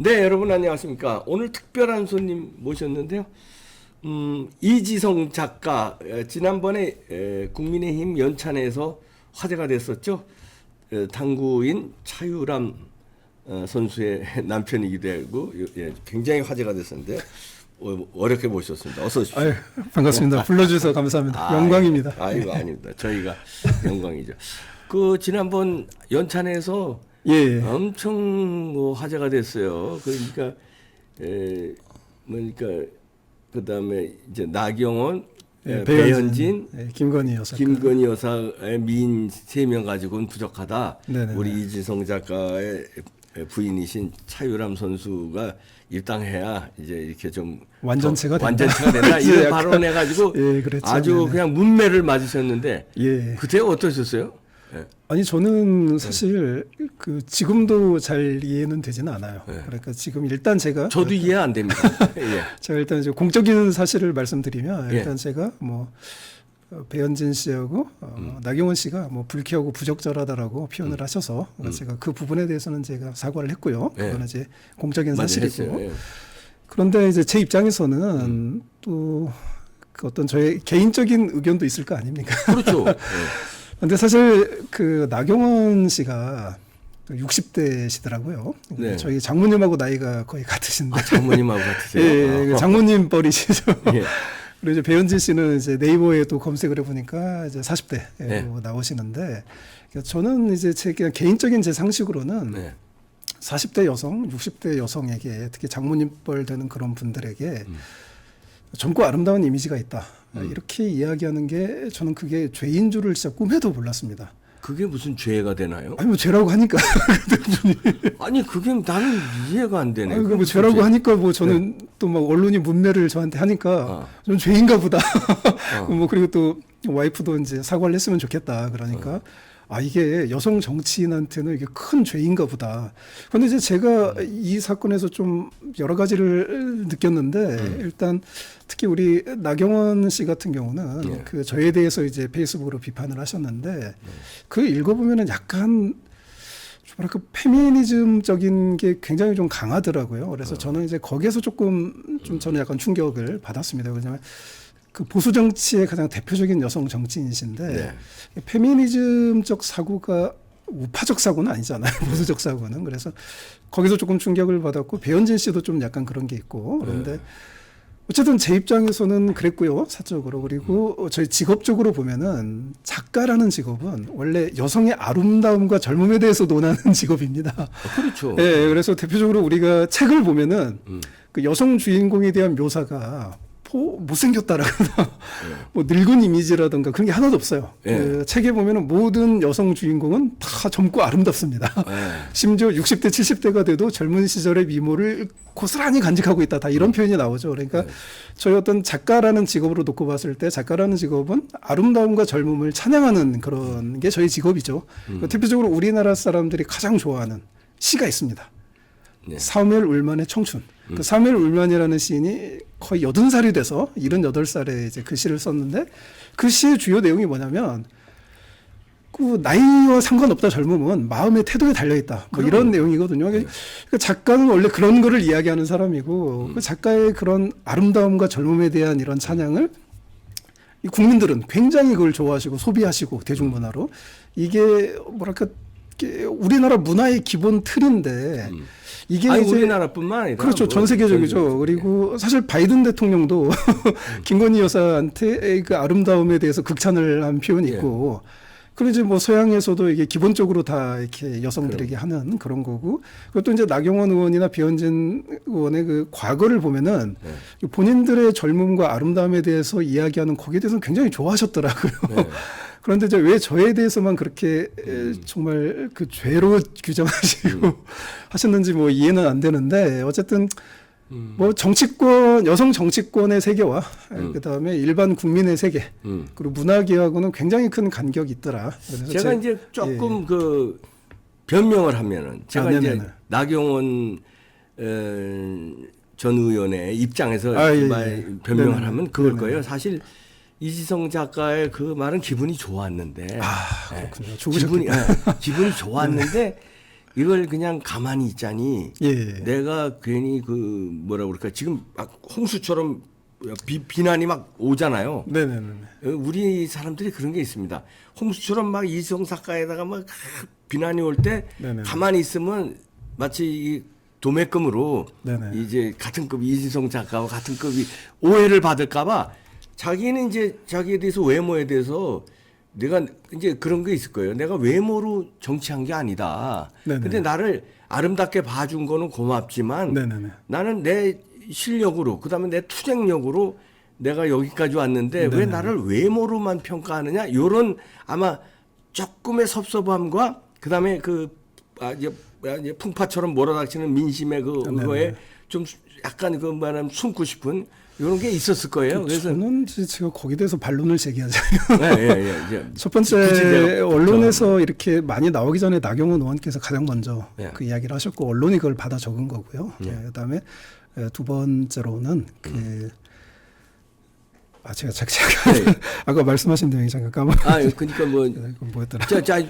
네, 여러분 안녕하십니까. 오늘 특별한 손님 모셨는데요. 이지성 작가, 지난번에 국민의힘 연찬에서 화제가 됐었죠. 당구인 차유람 선수의 남편이기도 하고 굉장히 화제가 됐었는데 어렵게 모셨습니다. 어서 오십시오. 아유, 반갑습니다. 불러주셔서 감사합니다. 영광입니다. 아이고, 아닙니다. 저희가 영광이죠. 그 지난번 연찬에서 예. 엄청 뭐 화제가 됐어요. 그러니까 그러니까 그다음에 이제 나경원, 배현진, 김건희 여사, 김건희 여사의 미인 3명 가지고는 부족하다. 네네네. 우리 이지성 작가의 부인이신 차유람 선수가 입당해야 이제 이렇게 좀 완전체가 된다. 완전체가 된다. 이런 약간, 발언해가지고 예, 그랬죠. 아주 네네. 그냥 문매를 맞으셨는데 예. 그때 어떠셨어요? 예. 아니 저는 사실 그 지금도 잘 이해는 되지는 않아요. 네. 그러니까 지금 일단 저도 이해 안 됩니다. 예. 제가 일단 이제 공적인 사실을 말씀드리면 예. 일단 제가 뭐 배현진 씨하고 나경원 씨가 뭐 불쾌하고 부적절하다라고 표현을 하셔서 제가 그 부분에 대해서는 제가 사과를 했고요. 예. 그거는 이제 공적인 많이 사실이고. 했어요. 예. 그런데 이제 제 입장에서는 또 그 어떤 저의 개인적인 의견도 있을 거 아닙니까? 그렇죠. 예. 근데 사실 그 나경원 씨가 60대시더라고요. 네. 저희 장모님하고 나이가 거의 같으신데. 장모님하고 같으세요? 예, 예, 장모님 뻘이시죠. 예. 그리고 이제 배현진 씨는 이제 네이버에 또 검색을 해보니까 이제 40대 네. 나오시는데 저는 이제 제 그냥 개인적인 제 상식으로는 네. 40대 여성, 60대 여성에게 특히 장모님 뻘 되는 그런 분들에게 젊고 아름다운 이미지가 있다. 이렇게 이야기하는 게 저는 그게 죄인 줄을 진짜 꿈에도 몰랐습니다. 그게 무슨 죄가 되나요? 아니 뭐 죄라고 하니까 아니 그게 나는 이해가 안 되네. 아니 뭐 죄라고 하니까 뭐 저는 또 막 언론이 문매를 저한테 하니까 좀 죄인가 보다. 뭐 그리고 또 와이프도 이제 사과를 했으면 좋겠다. 그러니까 아 이게 여성 정치인한테는 이게 큰 죄인가 보다. 그런데 이제 제가 이 사건에서 좀 여러 가지를 느꼈는데 일단 특히 우리 나경원 씨 같은 경우는 그 저에 대해서 이제 페이스북으로 비판을 하셨는데 그 읽어보면은 약간 뭐랄까 페미니즘적인 게 굉장히 좀 강하더라고요. 그래서 저는 이제 거기에서 조금 좀 저는 약간 충격을 받았습니다. 왜냐하면 그 보수 정치의 가장 대표적인 여성 정치인이신데 네. 페미니즘적 사고가 우파적 사고는 아니잖아요. 보수적 사고는. 그래서 거기서 조금 충격을 받았고 배현진 씨도 좀 약간 그런 게 있고 그런데 어쨌든 제 입장에서는 그랬고요. 사적으로. 그리고 저희 직업적으로 보면은 작가라는 직업은 원래 여성의 아름다움과 젊음에 대해서 논하는 직업입니다. 그렇죠. 예, 그래서 대표적으로 우리가 책을 보면은 그 여성 주인공에 대한 묘사가 못생겼다라거나 뭐 늙은 이미지라든가 그런 게 하나도 없어요. 예. 그 책에 보면은 모든 여성 주인공은 다 젊고 아름답습니다. 심지어 60대, 70대가 돼도 젊은 시절의 미모를 고스란히 간직하고 있다. 다 이런 표현이 나오죠. 그러니까 저희 어떤 작가라는 직업으로 놓고 봤을 때 작가라는 직업은 아름다움과 젊음을 찬양하는 그런 게 저희 직업이죠. 대표적으로 우리나라 사람들이 가장 좋아하는 시가 있습니다. 네. 사무엘 울만의 청춘. 그 사무엘 울만이라는 시인이 거의 80살이 돼서 78살에 이제 그 시를 썼는데 그 시의 주요 내용이 뭐냐면 그 나이와 상관없다 젊음은 마음의 태도에 달려있다. 뭐 이런 내용이거든요. 그러니까 작가는 원래 그런 거를 이야기하는 사람이고 그 작가의 그런 아름다움과 젊음에 대한 이런 찬양을 이 국민들은 굉장히 그걸 좋아하시고 소비하시고 대중문화로 이게 뭐랄까 우리나라 문화의 기본 틀인데 이게 아니, 이제 우리나라뿐만 아니라 그렇죠. 뭐 전 세계적이죠. 그리고 사실 바이든 대통령도 김건희 여사한테 그 아름다움에 대해서 극찬을 한 표현이 있고 그리고 이제 뭐 서양에서도 이게 기본적으로 다 이렇게 여성들에게 하는 그런 거고 그것도 이제 나경원 의원이나 배현진 의원의 그 과거를 보면은 본인들의 젊음과 아름다움에 대해서 이야기하는 거기에 대해서는 굉장히 좋아하셨더라고요. 네. 그런데 이제 왜 저에 대해서만 그렇게 정말 그 죄로 규정하시고 하셨는지 뭐 이해는 안 되는데 어쨌든 뭐 정치권 여성 정치권의 세계와 그다음에 일반 국민의 세계 그리고 문화계하고는 굉장히 큰 간격이 있더라. 그래서 제가 이제 조금 그 변명을 하면은 제가 이제 나경원 전 의원의 입장에서 변명을 하면 그걸 거예요. 사실 이지성 작가의 그 말은 기분이 좋았는데 그렇군요. 기분이 좋았는데 이걸 그냥 가만히 있자니 예. 내가 괜히 그 뭐라 그럴까 지금 막 홍수처럼 비난이 막 오잖아요. 네네네. 우리 사람들이 그런 게 있습니다. 홍수처럼 막 이지성 작가에다가 막 비난이 올 때 네네. 가만히 있으면 마치 이 도매금으로 네네. 이제 같은 급 이지성 작가와 같은 급이 오해를 받을까봐 자기는 이제 자기에 대해서 외모에 대해서 내가 이제 그런 게 있을 거예요. 내가 외모로 정치한 게 아니다. 네네. 근데 나를 아름답게 봐준 거는 고맙지만 네네네. 나는 내 실력으로 그다음에 내 투쟁력으로 내가 여기까지 왔는데 왜 네네. 나를 외모로만 평가하느냐 이런 아마 조금의 섭섭함과 그다음에 이제 풍파처럼 몰아닥치는 민심의 그거에 좀 약간 그 말하면 숨고 싶은 이런 게 있었을 거예요. 그래서 저는 이제 제가 거기에 대해서 반론을 제기하자면 이제 첫 번째 언론에서 이렇게 많이 나오기 전에 나경원 의원께서 가장 먼저 예. 그 이야기를 하셨고 언론이 그걸 받아 적은 거고요. 그다음에 두 번째로는 제가 아까 말씀하신 내용이 잠깐 까먹었어요. 그러니까 뭐 뭐였더라?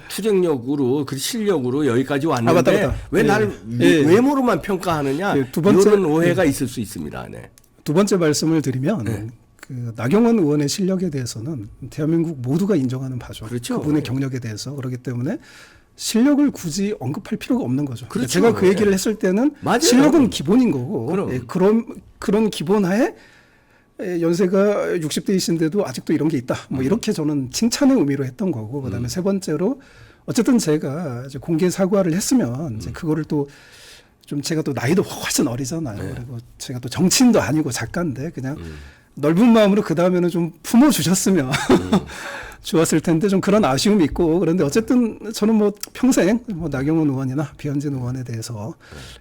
투쟁력으로 그 실력으로 여기까지 왔는데 맞다. 왜 나를 외모로만 평가하느냐 두 번째, 이런 오해가 있을 수 있습니다. 네. 두 번째 말씀을 드리면 그 나경원 의원의 실력에 대해서는 대한민국 모두가 인정하는 바죠. 그렇죠. 그분의 경력에 대해서 그렇기 때문에 실력을 굳이 언급할 필요가 없는 거죠. 그렇죠. 제가 그 얘기를 했을 때는 맞아요. 실력은 기본인 거고 그럼. 그런 기본하에 연세가 60대이신데도 아직도 이런 게 있다. 뭐 이렇게 저는 칭찬의 의미로 했던 거고 그다음에 세 번째로 어쨌든 제가 이제 공개 사과를 했으면 이제 그거를 또 좀 제가 또 나이도 훨씬 어리잖아요. 그리고 제가 또 정치인도 아니고 작가인데 그냥 넓은 마음으로 그 다음에는 좀 품어주셨으면 좋았을 텐데 좀 그런 아쉬움이 있고 그런데 어쨌든 저는 뭐 평생 뭐 나경원 의원이나 배현진 의원에 대해서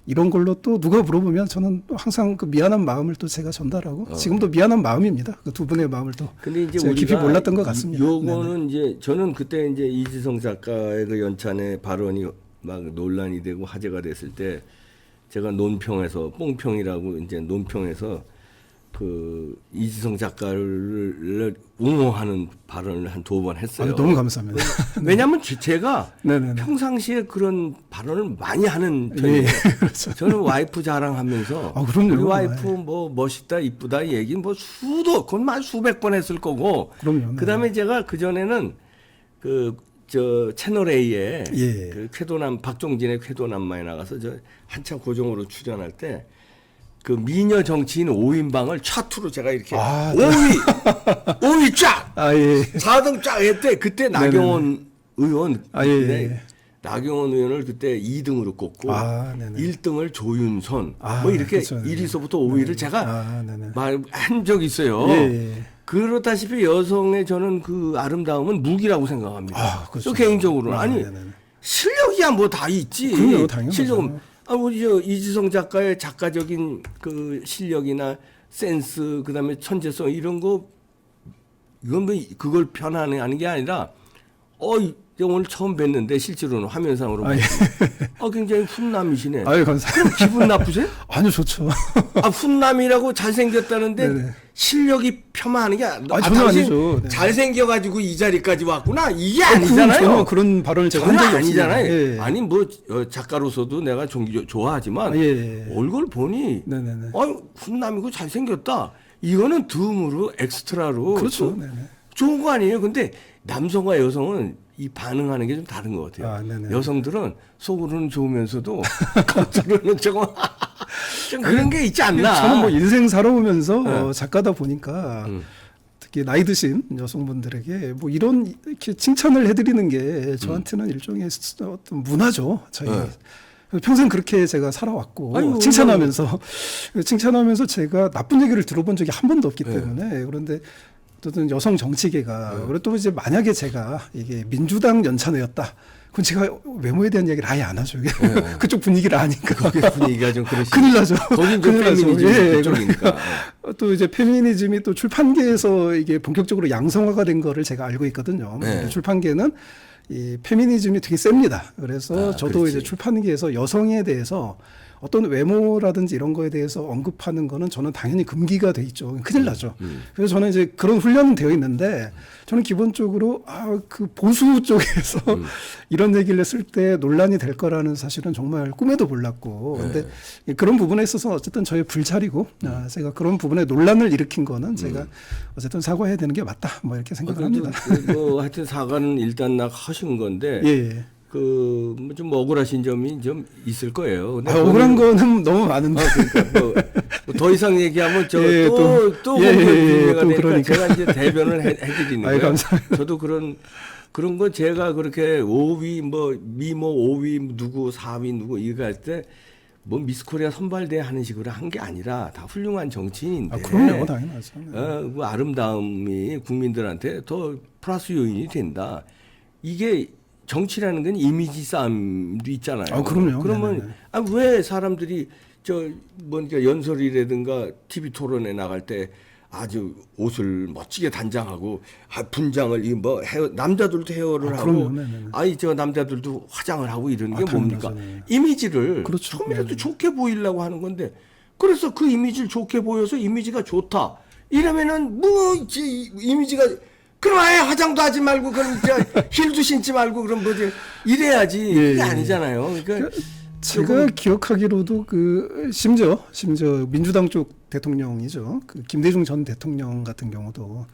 이런 걸로 또 누가 물어보면 저는 또 항상 그 미안한 마음을 또 제가 전달하고 지금도 미안한 마음입니다. 그 두 분의 마음을 또 근데 이제 제가 깊이 우리가 몰랐던 것 같습니다. 요거는 이제 저는 그때 이제 이지성 작가의 그 연찬의 발언이 막 논란이 되고 화제가 됐을 때 제가 논평에서 뽕평이라고 이제 논평에서 그 이지성 작가를 옹호하는 발언을 한 2번 했어요. 너무 감사합니다. 왜냐하면 제가 네네네. 평상시에 그런 발언을 많이 하는 편이에요. 그렇죠. 저는 와이프 자랑하면서 그럼요. 우리 와이프 뭐 멋있다 이쁘다 이 얘기 뭐 그건 만 수백 번 했을 거고. 그럼요. 그다음에 제가 그 전에는 저 채널 A에 예. 그 쾌도남 박종진의 쾌도남만에 나가서 저 한참 고정으로 출연할 때 그 미녀 정치인 5인방을 차트로 제가 이렇게 5위 쫙! 예. 4등 쫙 했대. 그때 나경원 의원. 예. 나경원 의원을 그때 2등으로 꼽고 네네. 1등을 조윤선 뭐 이렇게 그렇죠. 1위서부터 5위를 제가 네네. 한 적이 있어요. 예. 그렇다시피 여성의 저는 그 아름다움은 무기라고 생각합니다. 그렇죠. 저 개인적으로는. 아니 네네. 실력이야 뭐 다 있지. 그럼요, 당연하죠. 실력은 우리 저 이지성 작가의 작가적인 그 실력이나 센스 그다음에 천재성 이런 거 이건 뭐 그걸 편안해하는 게 아니라 오늘 처음 뵀는데 실제로는 화면상으로 굉장히 훈남이시네. 감사합니다. 그럼 기분 나쁘세요? 아니요, 좋죠. 훈남이라고 잘생겼다는데 네네. 실력이 폄하하는 게 전혀 당신 아니죠. 네. 잘생겨가지고 이 자리까지 왔구나 이게 아니잖아요. 전혀 그런 발언을 제가 한 전혀 적이 아니잖아요. 없습니다. 예. 아니 뭐 작가로서도 내가 좋아하지만 예. 얼굴 보니 네네네. 훈남이고 잘생겼다. 이거는 듬으로 엑스트라로 그렇죠. 또 네네. 좋은 거 아니에요. 근데 남성과 여성은 이 반응하는 게 좀 다른 것 같아요. 네네. 여성들은 속으로는 좋으면서도 겉으로는 조금 좀 그런 게 있지 않나. 저는 뭐 인생 살아오면서 작가다 보니까 특히 나이 드신 여성분들에게 뭐 이런 이렇게 칭찬을 해드리는 게 저한테는 일종의 어떤 문화죠. 저희 평생 그렇게 제가 살아왔고 칭찬하면서 제가 나쁜 얘기를 들어본 적이 한 번도 없기 때문에 그런데 어떤 여성 정치계가 그리고 또 이제 만약에 제가 이게 민주당 연찬회였다. 그건 제가 외모에 대한 이야기를 아예 안 하죠. 그쪽 분위기를 아니까. 거기 분위기가 좀 그러시. 큰일 나죠. 거긴 좀 페미니즘 쪽이니까. 또 이제 페미니즘이 또 출판계에서 이게 본격적으로 양성화가 된 거를 제가 알고 있거든요. 출판계는 이 페미니즘이 되게 셉니다. 그래서 저도 그렇지. 이제 출판계에서 여성에 대해서 어떤 외모라든지 이런 거에 대해서 언급하는 거는 저는 당연히 금기가 돼 있죠. 큰일 나죠. 그래서 저는 이제 그런 훈련은 되어 있는데 저는 기본적으로 그 보수 쪽에서 이런 얘기를 했을 때 논란이 될 거라는 사실은 정말 꿈에도 몰랐고 근데 그런 부분에 있어서 어쨌든 저의 불찰이고 제가 그런 부분에 논란을 일으킨 거는 제가 어쨌든 사과해야 되는 게 맞다 뭐 이렇게 생각을 합니다. 뭐 하여튼 사과는 일단 하신 건데 예. 좀 억울하신 점이 좀 있을 거예요. 근데 억울한 거는 너무 많은데. 그러니까 더 이상 얘기하면 예, 또 또 되니까 그러니까. 제가 이제 대변을 해드리는 거예요. 감사합니다. 저도 그런 거 제가 그렇게 5위 미모 5위 누구 4위 누구 이거 할 때 뭐 미스코리아 선발대 하는 식으로 한 게 아니라 다 훌륭한 정치인인데. 그럼요, 당연하죠. 그 아름다움이 국민들한테 더 플러스 요인이 된다. 이게 정치라는 건 이미지 싸움도 있잖아요. 그럼요. 그러면 왜 사람들이 그러니까 연설이라든가 TV 토론에 나갈 때 아주 옷을 멋지게 단장하고 분장을 남자들도 헤어를 하고 남자들도 화장을 하고 이러는 게 뭡니까? 이미지를 그렇죠. 조금이라도 좋게 보이려고 하는 건데 그래서 그 이미지를 좋게 보여서 이미지가 좋다. 이러면은 이미지가 그럼 아예 화장도 하지 말고 그럼 힐도 신지 말고 그럼 뭐지 이래야지 그게 아니잖아요. 그러니까 제가 기억하기로도 심지어 민주당 쪽 대통령이죠. 김대중 전 대통령 같은 경우도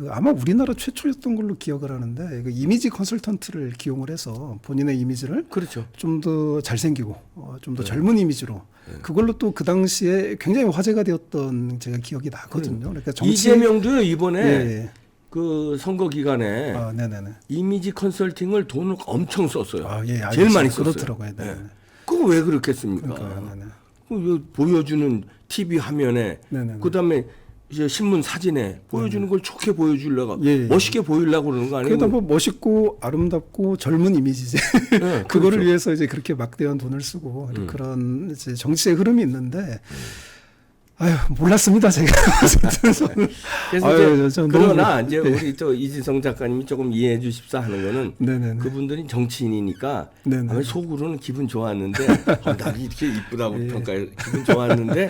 아마 우리나라 최초였던 걸로 기억을 하는데 이미지 컨설턴트를 기용을 해서 본인의 이미지를 그렇죠. 좀 더 잘생기고 좀 더 젊은 이미지로 그걸로 또 그 당시에 굉장히 화제가 되었던 제가 기억이 나거든요. 그러니까 이재명도요 이번에 그 선거 기간에 이미지 컨설팅을 돈을 엄청 썼어요. 제일 많이 썼어요. 그렇더라고요. 그거 왜 그렇겠습니까? 그 보여주는 TV 화면에 그다음에 이제 신문 사진에 보여주는 걸 좋게 보여주려고 멋있게 보이려고 그러는 거 아니에요? 그러다 뭐 멋있고 아름답고 젊은 이미지지. 그거를 그렇죠. 위해서 이제 그렇게 막대한 돈을 쓰고 그런 이제 정치의 흐름이 있는데. 몰랐습니다, 제가. 그래서 그러나 이제 우리 또 이지성 작가님이 조금 이해해 주십사 하는 거는 그분들이 정치인이니까 아마 속으로는 기분 좋았는데 나는 이렇게 이쁘다고 평가해 기분 좋았는데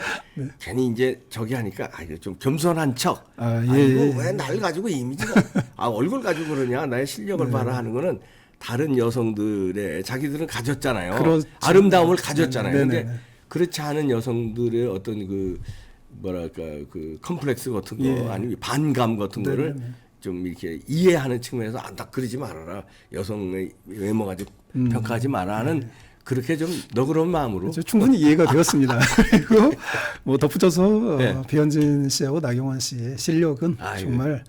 괜히 이제 저기 하니까 좀 겸손한 척. 왜 날 가지고 이미지가 얼굴 가지고 그러냐 나의 실력을 봐라 하는 거는 다른 여성들의 자기들은 가졌잖아요. 그렇지. 아름다움을 가졌잖아요. 근데 그렇지 않은 여성들의 어떤 그 컴플렉스 같은 거 아니면 반감 같은 거를 좀 이렇게 이해하는 측면에서 딱 그러지 말아라. 여성의 외모 가지고 평가하지 말아는 그렇게 좀 너그러운 마음으로 충분히 이해가 되었습니다. 그리고 뭐 덧붙여서 배현진 씨하고 나경원 씨의 실력은 정말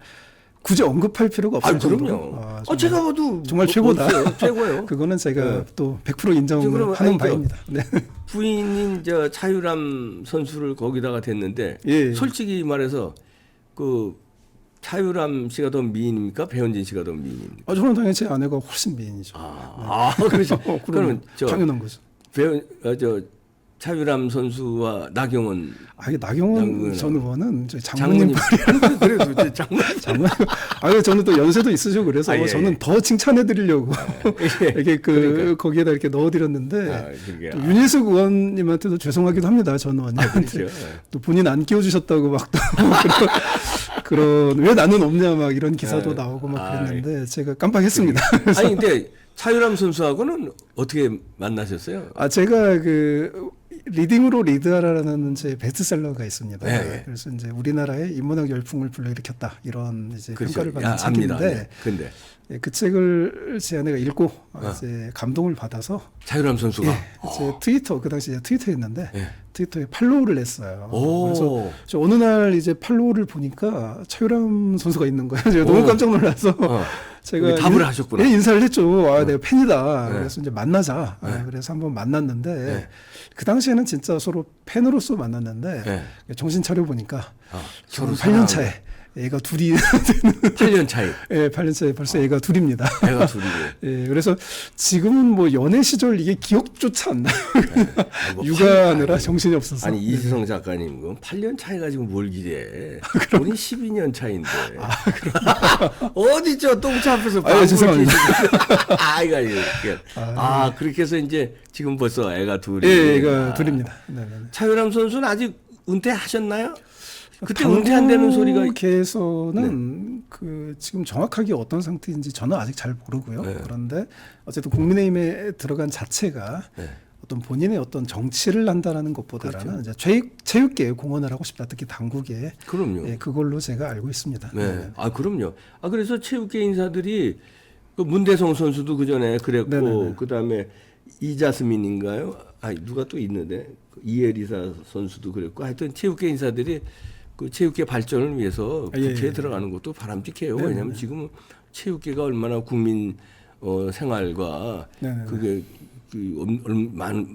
굳이 언급할 필요가 없을 정도로. 제가 봐도 정말 최고다. 최고예요. 그거는 제가 또 100% 인정하는 바입니다. 부인인 차유람 선수를 거기다가 댔는데 솔직히 말해서 그 차유람 씨가 더 미인입니까? 배현진 씨가 더 미인입니까? 저는 당연히 제 아내가 훨씬 미인이죠. 그렇죠. 그러면 당연한 거죠. 차유람 선수와 나경원. 나경원 전 의원은 장모님. 그래도 장모님. 저는 또 연세도 있으시고 그래서 저는 더 칭찬해드리려고 이렇게 거기에다 이렇게 넣어드렸는데 또 윤희숙 의원님한테도 죄송하기도 합니다. 전 의원님한테. 그렇죠. 또 본인 안 끼워주셨다고 막 또 그런 왜 나는 없냐 막 이런 기사도 나오고 막 그랬는데 제가 깜빡했습니다. 근데 차유람 선수하고는 어떻게 만나셨어요? 제가 리딩으로 리드하라라는 제 베스트셀러가 있습니다. 그래서 이제 우리나라의 인문학 열풍을 불러일으켰다 이런 이제 평가를 받은 책인데, 그 책을 제 아내가 읽고 이제 감동을 받아서 차유람 선수가 제 트위터 그 당시 트위터였는데 트위터에 팔로우를 했어요. 그래서 저 어느 날 이제 팔로우를 보니까 차유람 선수가 있는 거예요. 제가 너무 깜짝 놀라서. 제가 답을 하셨구나. 인사를 했죠. 내가 팬이다. 그래서 이제 만나자. 그래서 한번 만났는데 그 당시에는 진짜 서로 팬으로서 만났는데 정신 차려 보니까 8년 차에 애가 둘이 8년 차이. 예, 8년 차에 벌써 애가 둘입니다. 애가 둘이고. 예, 그래서 지금은 뭐 연애 시절 이게 기억조차 안 나요. 네. 아이고, 육아하느라 정신이 없어서. 아니 이지성 작가님 그 8년 차이 가지고 뭘 기대해? 우리 12년 차인데. 어디 저 똥차 앞에서 아유, 죄송합니다. 아이가 이렇게. 그렇게 해서 이제 지금 벌써 애가 둘이. 예, 애가 둘입니다. 네, 네. 차유람 선수는 아직 은퇴하셨나요? 그때 은퇴한다는 소리가 당국에서는 그 지금 정확하게 어떤 상태인지 저는 아직 잘 모르고요. 네. 그런데 어쨌든 국민의힘에 들어간 자체가 네. 어떤 본인의 어떤 정치를 한다라는 것보다는 이제 체육계에 공헌을 하고 싶다. 특히 당국에. 그럼요. 예, 그걸로 제가 알고 있습니다. 네. 그럼요. 그래서 체육계 인사들이 그 문대성 선수도 그 전에 그랬고 네네네. 그다음에 이자스민인가요? 누가 또 있는데 이에리사 선수도 그랬고 하여튼 체육계 인사들이 그 체육계 발전을 위해서 예, 국회에 예. 들어가는 것도 바람직해요. 네네네. 왜냐하면 지금 체육계가 얼마나 국민 생활과 네네네. 그게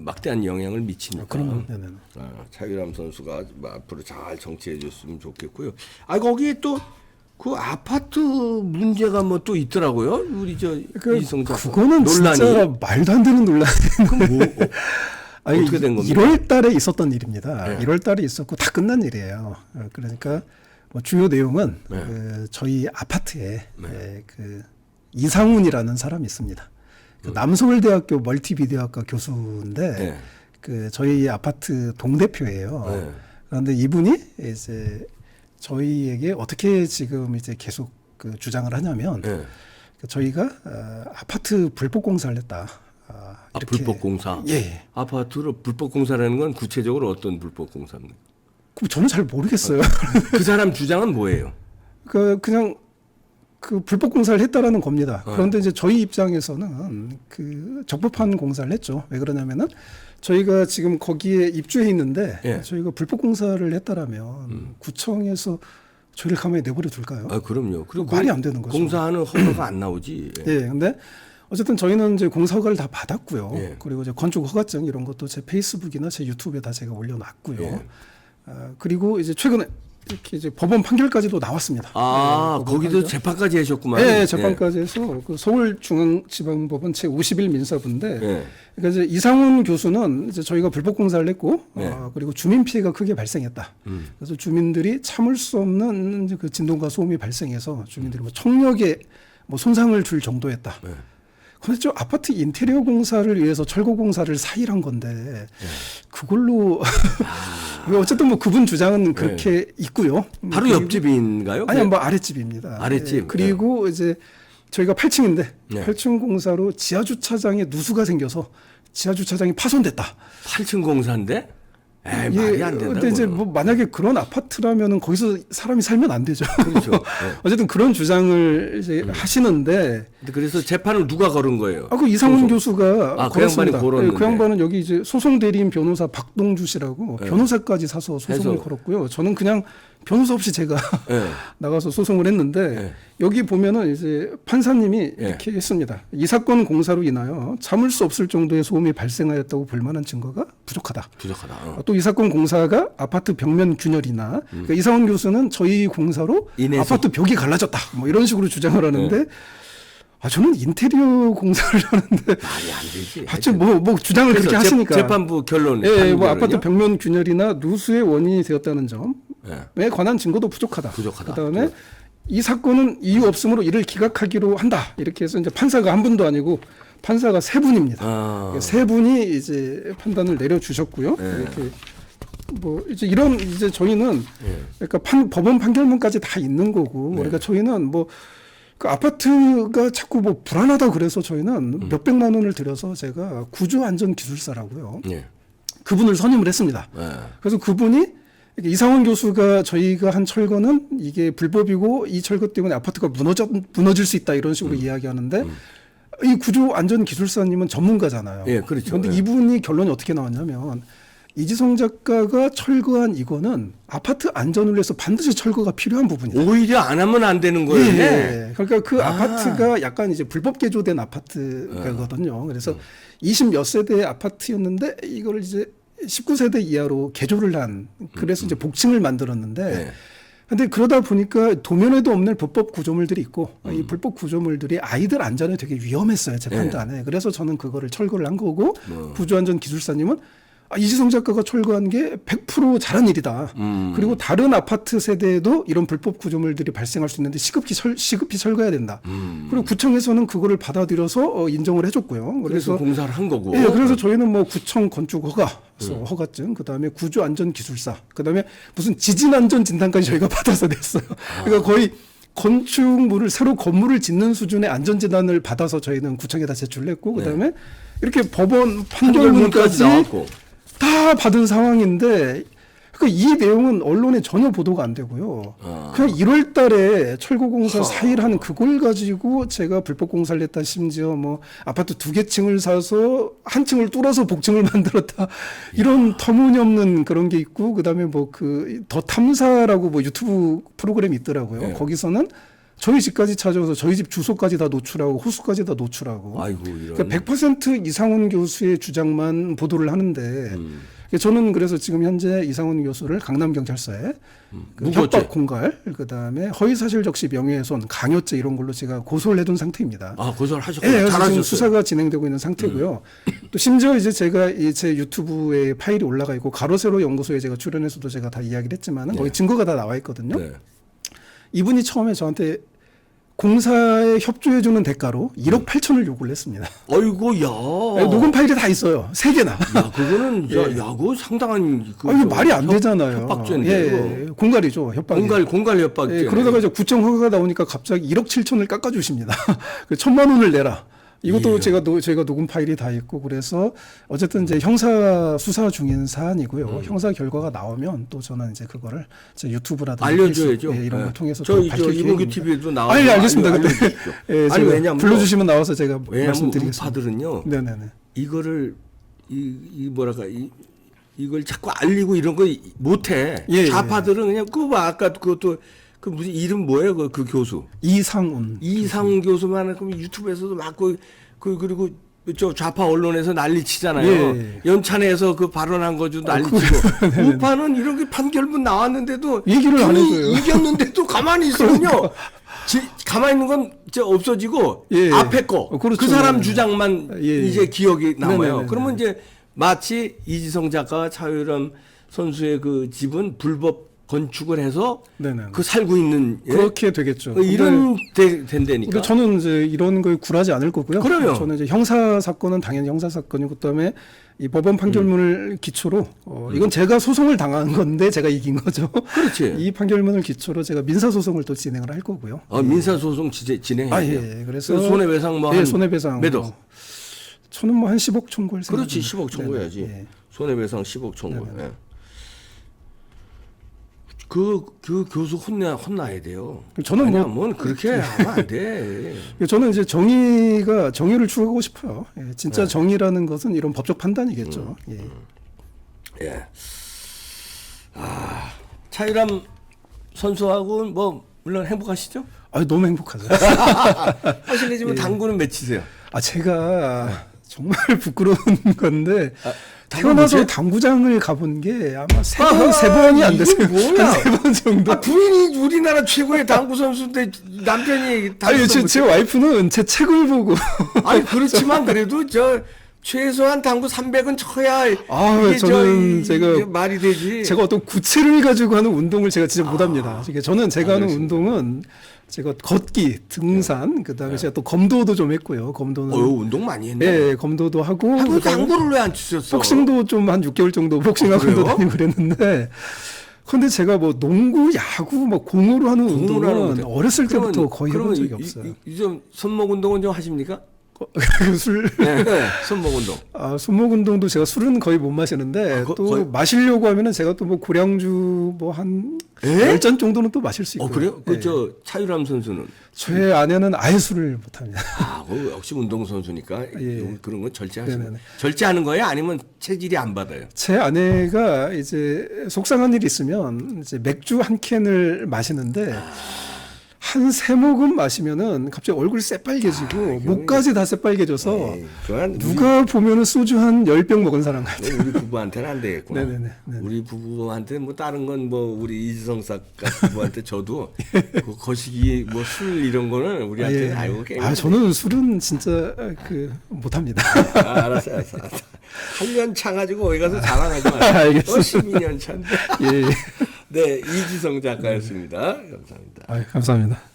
막대한 영향을 미치니까. 그럼요. 네네. 차유람 선수가 앞으로 잘 정치해 줬으면 좋겠고요. 거기에 또 그 아파트 문제가 뭐 또 있더라고요. 우리 이성 작가. 그거는 논란이. 진짜 말도 안 되는 논란. 그럼 뭐 어떻게 된 겁니까? 1월 달에 있었던 일입니다. 네. 1월 달에 있었고 다 끝난 일이에요. 그러니까 뭐 주요 내용은 네. 저희 아파트에 네. 그 이상훈이라는 사람이 있습니다. 그 남서울대학교 멀티미디어학과 교수인데 네. 그 저희 아파트 동대표예요. 네. 그런데 이분이 이제 저희에게 어떻게 지금 이제 계속 그 주장을 하냐면 네. 저희가 아파트 불법 공사를 했다. 이렇게. 불법 공사. 예. 아파트로 불법 공사라는 건 구체적으로 어떤 불법 공사입니까? 저는 잘 모르겠어요. 그 사람 주장은 뭐예요? 그냥 그 불법 공사를 했다라는 겁니다. 그런데 이제 저희 입장에서는 그 적법한 공사를 했죠. 왜 그러냐면은 저희가 지금 거기에 입주해 있는데 예. 저희가 불법 공사를 했다라면 구청에서 저희를 가만히 내버려 둘까요? 그럼요. 그리고 말이 안 되는 거죠. 공사하는 허가가 안 나오지. 예, 근데 어쨌든 저희는 이제 공사 허가를 다 받았고요. 예. 그리고 이제 건축 허가증 이런 것도 제 페이스북이나 제 유튜브에 다 제가 올려놨고요. 예. 그리고 이제 최근에 이렇게 이제 법원 판결까지도 나왔습니다. 법원 거기도 판결. 재판까지 하셨구만. 네, 재판까지 해서 그 서울중앙지방법원 제51 민사부인데, 예. 그러니까 이제 이상훈 교수는 이제 저희가 불법 공사를 했고, 네. 그리고 주민 피해가 크게 발생했다. 그래서 주민들이 참을 수 없는 이제 그 진동과 소음이 발생해서 주민들이 뭐 청력에 뭐 손상을 줄 정도였다. 네. 근데 저 아파트 인테리어 공사를 위해서 철거 공사를 4일 한 건데 그걸로 어쨌든 뭐 그분 주장은 그렇게 있고요. 바로 옆집인가요? 아니 뭐 아랫집입니다. 아랫집. 예, 그리고 이제 저희가 8층인데 네. 8층 공사로 지하 주차장에 누수가 생겨서 지하 주차장이 파손됐다. 8층 공사인데? 말이 안 된다. 근데 이제 뭐 만약에 그런 아파트라면은 거기서 사람이 살면 안 되죠. 그렇죠. 네. 어쨌든 그런 주장을 이제 하시는데. 그래서 재판을 누가 걸은 거예요? 그 이상훈 교수가 그 양반이 걸었습니다. 걸었는데. 그 양반은 여기 이제 소송 대리인 변호사 박동주 씨라고 변호사까지 사서 소송을 해서. 걸었고요. 저는 그냥 변호사 없이 제가 네. 나가서 소송을 했는데 네. 여기 보면은 이제 판사님이 네. 이렇게 했습니다. 이 사건 공사로 인하여 참을 수 없을 정도의 소음이 발생하였다고 볼 만한 증거가 부족하다. 부족하다. 또 이 사건 공사가 아파트 벽면 균열이나 그러니까 이상훈 교수는 저희 공사로 인해서. 아파트 벽이 갈라졌다. 뭐 이런 식으로 주장을 하는데 저는 인테리어 공사를 하는데 말이 안 되지. 하여튼 뭐 주장을 그렇게 하시니까 재판부 결론. 예, 뭐 아파트 벽면 균열이나 누수의 원인이 되었다는 점에 관한 증거도 부족하다. 그다음에 이 사건은 이유 없음으로 이를 기각하기로 한다. 이렇게 해서 이제 판사가 한 분도 아니고 판사가 세 분입니다. 세 분이 이제 판단을 내려 주셨고요. 이렇게 뭐 이제 이런 이제 저희는 그러니까 법원 판결문까지 다 있는 거고 그러니까 저희는 뭐 그 아파트가 자꾸 뭐 불안하다 그래서 저희는 몇백만 원을 들여서 제가 구조안전기술사라고요. 그분을 선임을 했습니다. 그래서 그분이 이상훈 교수가 저희가 한 철거는 이게 불법이고 이 철거 때문에 아파트가 무너질 수 있다 이런 식으로 이야기하는데 이 구조안전기술사님은 전문가잖아요. 예, 그렇죠. 그런데 이분이 결론이 어떻게 나왔냐면 이지성 작가가 철거한 이거는 아파트 안전을 위해서 반드시 철거가 필요한 부분이다. 오히려 안 하면 안 되는 거예요. 예. 그러니까 그 아파트가 약간 이제 불법 개조된 아파트거든요. 그래서 20몇 세대의 아파트였는데 이걸 이제 19세대 이하로 개조를 한 그래서 이제 복층을 만들었는데 근데 그러다 보니까 도면에도 없는 불법 구조물들이 있고 이 불법 구조물들이 아이들 안전에 되게 위험했어요. 제 판단에. 그래서 저는 그거를 철거를 한 거고 구조안전 기술사님은 이지성 작가가 철거한 게 100% 잘한 일이다. 그리고 다른 아파트 세대에도 이런 불법 구조물들이 발생할 수 있는데 시급히 철거해야 된다. 그리고 구청에서는 그거를 받아들여서 인정을 해줬고요. 그래서 공사를 한 거고. 예, 그래서 저희는 뭐 구청 건축 허가증, 그다음에 구조안전기술사, 그다음에 무슨 지진안전 진단까지 저희가 받아서 냈어요. 그러니까 거의 건축물을 새로 건물을 짓는 수준의 안전진단을 받아서 저희는 구청에다 제출을 했고, 그다음에 이렇게 법원 판결문까지 나왔고. 다 받은 상황인데 그러니까 이 내용은 언론에 전혀 보도가 안 되고요. 그냥 1월 달에 철거공사 4일 하는 그걸 가지고 제가 불법 공사를 했다, 심지어 뭐 아파트 2개 층을 사서 한 층을 뚫어서 복층을 만들었다. 이런 터무니없는 그런 게 있고, 그다음에 뭐 그 더 탐사라고 뭐 유튜브 프로그램이 있더라고요. 네. 거기서는 저희 집까지 찾아와서 저희 집 주소까지 다 노출하고 호수까지 다 노출하고. 아이고, 이런. 그러니까 100% 이상훈 교수의 주장만 보도를 하는데 저는 그래서 지금 현재 이상훈 교수를 강남경찰서에 그 협박 공갈, 그다음에 허위사실 적시 명예훼손, 강요죄 이런 걸로 제가 고소를 해둔 상태입니다. 아, 고소를 하셨군요. 네, 잘하셨어요. 지금 수사가 진행되고 있는 상태고요. 또 심지어 이제 제가 제 유튜브에 파일이 올라가 있고 가로세로 연구소에 제가 출연해서도 제가 다 이야기를 했지만은 거기 증거가 다 나와 있거든요. 네. 이분이 처음에 저한테 공사에 협조해주는 대가로 1억 8천을 요구를 했습니다. 어이구, 야. 녹음 파일이 다 있어요. 3개나. 야, 그거는, 야, 그거 상당한. 이거 말이 안 되잖아요. 협박죄인데. 공갈이죠. 협박. 공갈 협박죄. 예, 그러다가 이제 구청 허가가 나오니까 갑자기 1억 7천을 깎아주십니다. 1,000만 원을 내라. 이것도 저희가 녹음 파일이 다 있고, 그래서 어쨌든 이제 형사 수사 중인 사안이고요. 형사 결과가 나오면 또 저는 이제 그거를 제 유튜브라든지 알려줘야죠. 이런 걸 통해서 저희 밝힐 이봉규 계획입니다. TV에도 나와서 알겠습니다. 알려주십시오. 아니 왜냐면 불러주시면 나와서 제가 말씀드리겠습니다. 우파들은요. 네네네. 이거를 뭐랄까 이걸 자꾸 알리고 이런 거 못해. 예, 좌파들은 그냥 그거 아까 그것도 그 무슨 이름 뭐예요? 그 교수 이상훈 교수만 그럼 유튜브에서도 막 그리고 저 좌파 언론에서 난리치잖아요. 예. 연찬에서 그 발언한 거도 난리치고 우파는 이런 게 판결문 나왔는데도 얘기를 안 해줘요. 이겼는데도 가만히 있으면요. 가만히 있는 건 이제 없어지고 앞에 거 그렇죠. 그 사람 주장만 이제 기억이 남아요. 네네네. 그러면 이제 마치 이지성 작가와 차유람 선수의 그 집은 불법 건축을 해서 그 살고 있는 그렇게 되겠죠. 이런 된다니까. 저는 이제 이런 거에 굴하지 않을 거고요. 그럼요. 저는 이제 형사 사건은 당연히 형사 사건이고, 그다음에 이 법원 판결문을 기초로 이건 제가 소송을 당한 건데 제가 이긴 거죠. 그렇지. 이 판결문을 기초로 제가 민사 소송을 또 진행을 할 거고요. 민사 소송 진행해요. 그래서 손해배상 뭐 손해배상 매도. 저는 뭐 한 10억 청구할 생각. 그렇지, 10억 청구해야지. 손해배상 10억 청구. 그 교수 혼나야 돼요. 저는 뭔 그렇게 하면 안 돼. 저는 이제 정의를 추구하고 싶어요. 진짜 정의라는 것은 이런 법적 판단이겠죠. 예. 차유람 선수하고 뭐 물론 행복하시죠? 너무 행복하죠. 실례지만 당구는 몇 치세요? 제가 정말 부끄러운 건데 태어나서 당구장을 가본 게 아마 세 번이 안 됐어요. 한 3번 정도. 부인이 우리나라 최고의 당구 선수인데 남편이 제 와이프는 제 책을 보고. 그렇지만 그래도 최소한 당구 300은 쳐야 저는 제가 말이 되지. 제가 어떤 구체를 가지고 하는 운동을 제가 진짜 못합니다. 저는 제가 하는 운동은 제가 걷기, 등산, 그다음에 제가 또 검도도 좀 했고요. 검도는 운동 많이 했네. 네, 검도도 하고. 당구를 왜 안 치셨어? 복싱도 좀 한 6개월 정도 복싱학원도 다니고 그랬는데. 근데 제가 뭐 농구, 야구, 뭐 공으로 하는 운동은 어렸을 때부터 거의 해본 적이 없어요. 좀 손목 운동은 좀 하십니까? 술. 손목 운동. 손목 운동도 제가 술은 거의 못 마시는데 또 마시려고 하면은 제가 또 뭐 고량주 뭐 한 10잔 정도는 또 마실 수 있고요. 그래요? 차유람 선수는? 제 아내는 아예 술을 못 합니다. 역시 운동 선수니까 그런 건 절제하시는. 절제하는 거예요? 아니면 체질이 안 받아요? 제 아내가 이제 속상한 일이 있으면 이제 맥주 한 캔을 마시는데 한 세 모금 마시면은 갑자기 얼굴이 새빨개지고 목까지 다 새빨개져서 에이, 그건 누가 보면은 소주 한 10병 먹은 사람 같아요. 우리 부부한테는 안 되겠구나. 네네네. 우리 부부한테 뭐 다른 건 뭐 우리 이지성 작가 부부한테 저도 그 거시기 뭐 술 이런 거는 우리한테 예. 알고 게임. 저는 술은 진짜 못합니다. 알았어. 8년 차 가지고 어디 가서 자랑하지 마. 알겠습니다. 12년 차인데. 예. 네, 이지성 작가였습니다. 감사합니다. 감사합니다.